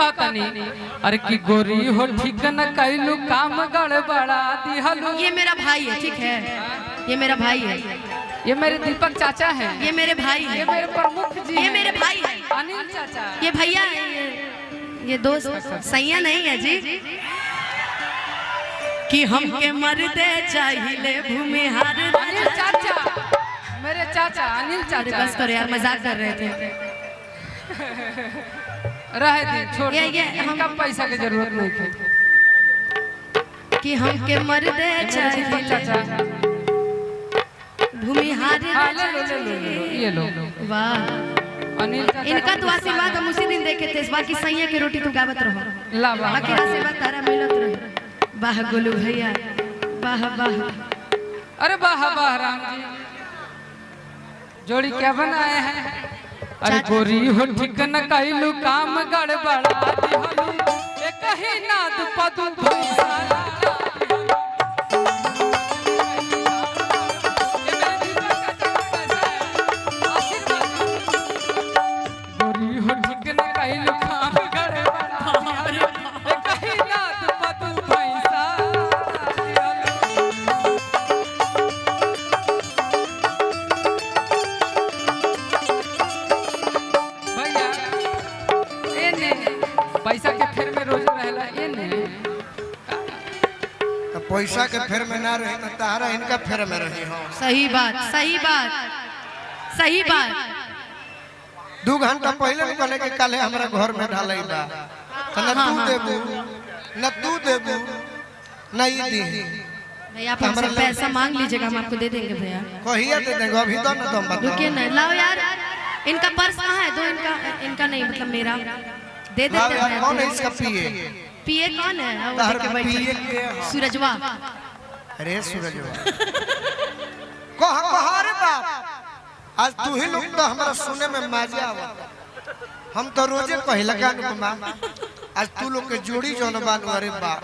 कहता नहीं अरे की गोरी हो ठीक न कैलू काम गड़बड़ा दिहलू। ये मेरा भाई है, ठीक है, ये मेरा भाई है, ये मेरे दीपक चाचा हैं, ये मेरे भाई है, ये मेरे प्रमुख जी, ये मेरे भाई है अनिल चाचा, ये भैया है, ये दोस्त सैया नहीं है जी। कि हम के मरदे चाहिए भूमिहार। अनिल चाचा, मेरे चाचा अनिल चाचा। बस करो यार, मजाक कर रहे थे। रहे दी छोड़, ये हमका पैसा की जरूरत नहीं थी। कि हम के मरदे चाहिए चाचा भूमिहार। ये लो वाह अनिल चाचा, इनका तो आशीर्वाद हम उसी दिन देखे थे। बाकी सैया की रोटी तो गावत रहो, ला बाकी आशीर्वाद तारा मिलत रहे। वाह गोलू भैया, वाह वाह, अरे वाह वाह राम जी, जोड़ी क्या बनाए हैं। अरे गोरी हो ठीक न कैलू काम गड़बड़ा दिहलू, एक ही नाद पदू भैसा। गोरी हो ठीक न कैलू काम गड़बड़ा दिहलू, एक ही नाद पदू भैसा। पैसा के फेर में रोज रहला ये ने, तो पैसा के फेर में ना रही, तारा इनका फेर में रही हो। सही बात, सही बात, सही बात। 2 घंटा पहले भी कहले कि कल हमरा घर में ढालई बा, तो न तू देबू न तू देबू नहीं दी। भैया आप हमसे पैसा मांग लीजिएगा, हम आपको दे देंगे भैया। कहिया दे देंगे, अभी तो न तुम बताओ। रुकिए ना, लाओ यार, इनका पर्स कहाँ है? दो इनका नहीं, मतलब मेरा दे देते हैं। कौन है इसका पीए? पीए कौन है? वो तार देख के बैठ पीए जाए। के सूरजवा। अरे सूरजवा कहा रे बाप, आज तू ही लोग तो हमरा सुने में मजा आवत। हम तो रोजे कहला का अनुपमा, आज तू लोग के जोड़ी जौन बान, अरे बाप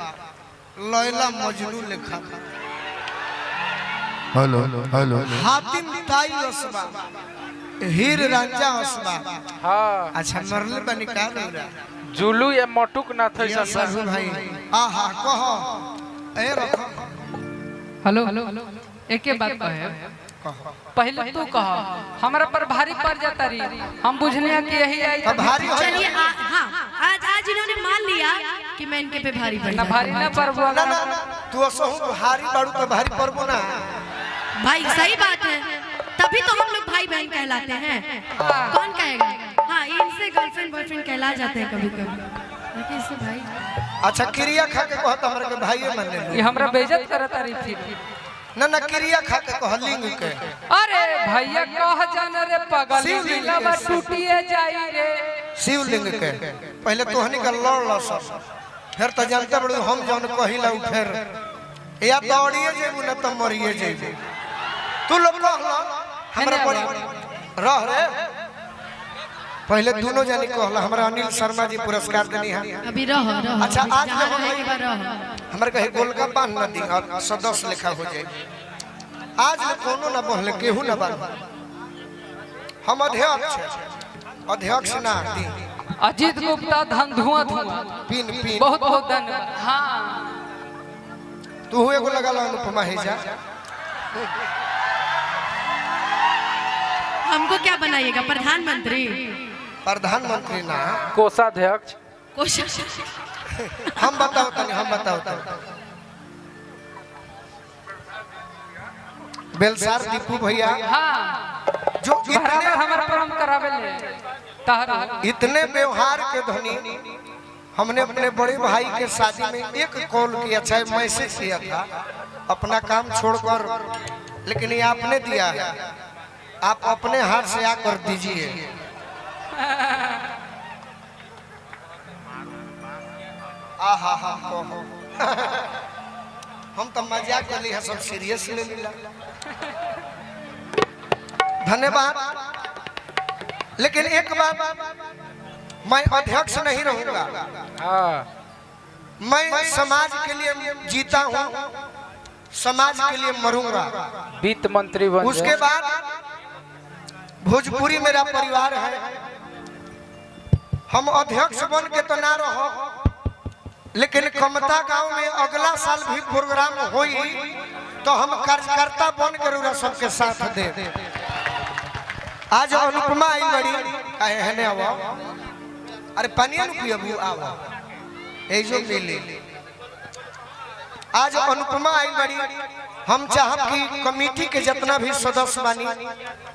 लैला मजनू लेखा। हेलो हेलो हातिम ताई ओसबा, हीर रांझा ओसबा। हाँ अच्छा मरले बनी का रौरा जुलू या मटुक ना थे या साहू भाई। आहा कहो ए रखो। हेलो एक बात कहे, पहले तू कह, हमरा पर भारी पड़ जाता रही, हम बुझलिया कि यही आई भारी हो। चलिए हाँ, आज इन्होंने मान लिया कि मैं इनके पे भारी पड़ ना भारी ना पड़बो। ना ना तू असहु भारी बाड़ू तो भारी पड़बो ना भाई। सही बात है, तभी तो हम लोग भाई बहन कहलाते हैं। कौन कहेगा? हाँ, इनसे गर्लफ्रेंड बॉयफ्रेंड कहला जाते हैं कभी कभी, लेकिन इससे भाई। अच्छा क्रिया खा के कहत हमरा के भाईए मान ले। ये हमरा बेइज्जत करत रही थी। ना ना क्रिया खा के कह लिंग के। अरे भैया कह जान रे पगल, दिलवा टूटिए जाई रे। शिवलिंग के पहले तोहनी का लड़ लस, फिर तो जानते बड़ू हम जौन कहिला उ फिर या दौड़िए जेबू ना तो मरिए जेबू। तू लोग कहला हमरा पड़ी रह रे। पहले दोनों जानी कहला, हमरा अनिल शर्मा जी पुरस्कार देनी है। अभी रहो। अच्छा आज जहाँ रहेगी वहाँ रहो। हमरा कहे गोलगप्पा न दी और सदस्य लिखा हो जाए। आज कोनो ना बोले केहू ना बात, हम अध्यक्ष ना दी। अजीत गुप्ता धन धुआं पिन बहुत बहुत धन्यवाद। हाँ तू एगो लगा लो अनुपमा है जा। हमको क्या बनाइएगा? प्रधानमंत्री? प्रधानमंत्री ना, कोषाध्यक्ष। हम बताओ तनी, हम बताओ तनी। बेलसार दीपू भैया, हाँ जो बराबर हमारा प्रणाम करावे ले तारा। इतने व्यवहार के धनी, हमने अपने बड़े भाई के शादी में एक कॉल किया, चाहे मैसेज किया था, अपना काम छोड़कर, लेकिन ये आपने दिया है। आप अपने हाथ से आकर दीजिए। आहा हा हम तो मजाक कर ली है, सब सीरियस ले लिया। धन्यवाद। लेकिन एक बात, मैं अध्यक्ष नहीं रहूंगा, मैं समाज के लिए जीता हूँ, समाज के लिए मरूंगा। वित्त मंत्री बन उसके बाद भोजपुरी मेरा परिवार है, हम अध्यक्ष बन के तो ना रहो, लेकिन कमता गांव में अगला साल भी प्रोग्राम होई तो हम कार्यकर्ता बन के रउरा सबके साथ दे। आज अनुपमा आई बड़ी काहे हने आवा, अरे पानी न पियबू आवा ए जो मिले। आज अनुपमा आई बड़ी, हम चाहब कि कमेटी के जितना भी सदस्य बानी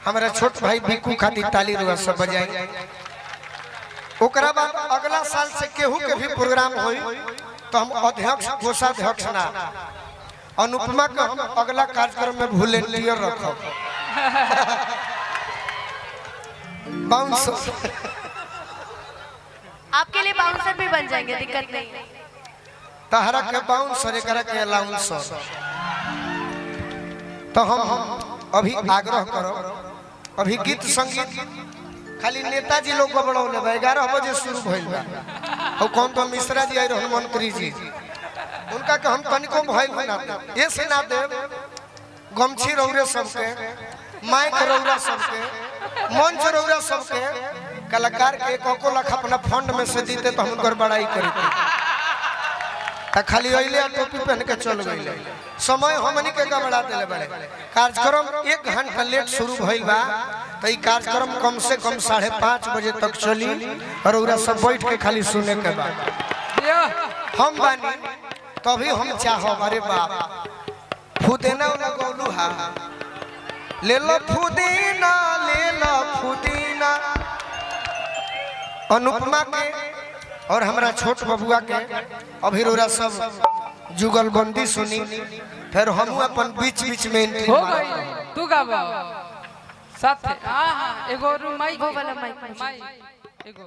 हमारा छोट भाई बिकू खातिर ताली रुआ सब बजाई। ओकरा बाद अगला साल से केहू के भी प्रोग्राम होई तो हम अध्यक्ष कोषाध्यक्ष ना, अनुपमा के हम अगला कार्यक्रम में वॉलंटियर रखब। बाउंसर आपके लिए बाउंसर भी बन जाएंगे, दिक्कत नहीं है। तहरा के बाउंसर एकरा के अलाउंसर। तो हम अभी आग्रह करो, अभी गीत संगीत खाली नेताजी लोग गबड़ौले बा, 11 बजे शुरू भइल बा। और कौन तो मिश्रा जी आई रहन मंत्री जी, उनका के हम तनिको भइल ना ये से ना दे। गमछी रौरे सबके, माइक रौरा सबके, मंच रौरा सबके, कलाकार के 1 लाख अपना फंड में से दीते तो हम उनकर बड़ाई करते। खाली अइले टोपी पहन के चल गइले, समय हमनी के गबड़ा देले बड़े। कार्यक्रम 1 घंटा लेट शुरू भइल बा तो ई कार्यक्रम कम से कम 5:30 बजे तक चली और उरा सब बैठ के खाली सुने के बाद हम बानी। तभी हम चाहो अरे बाप फुदेना लगौलू हा, ले लो फुदीना, ले लो फुदीना। अनुपमा के और हमारा छोट बबुआ के अभी रोरा सब जुगलबंदी सुनी, फिर हम अपन बीच बीच में एंट्री हो गई। तू गावा साथ एगो माइक वो वाला माइक एगो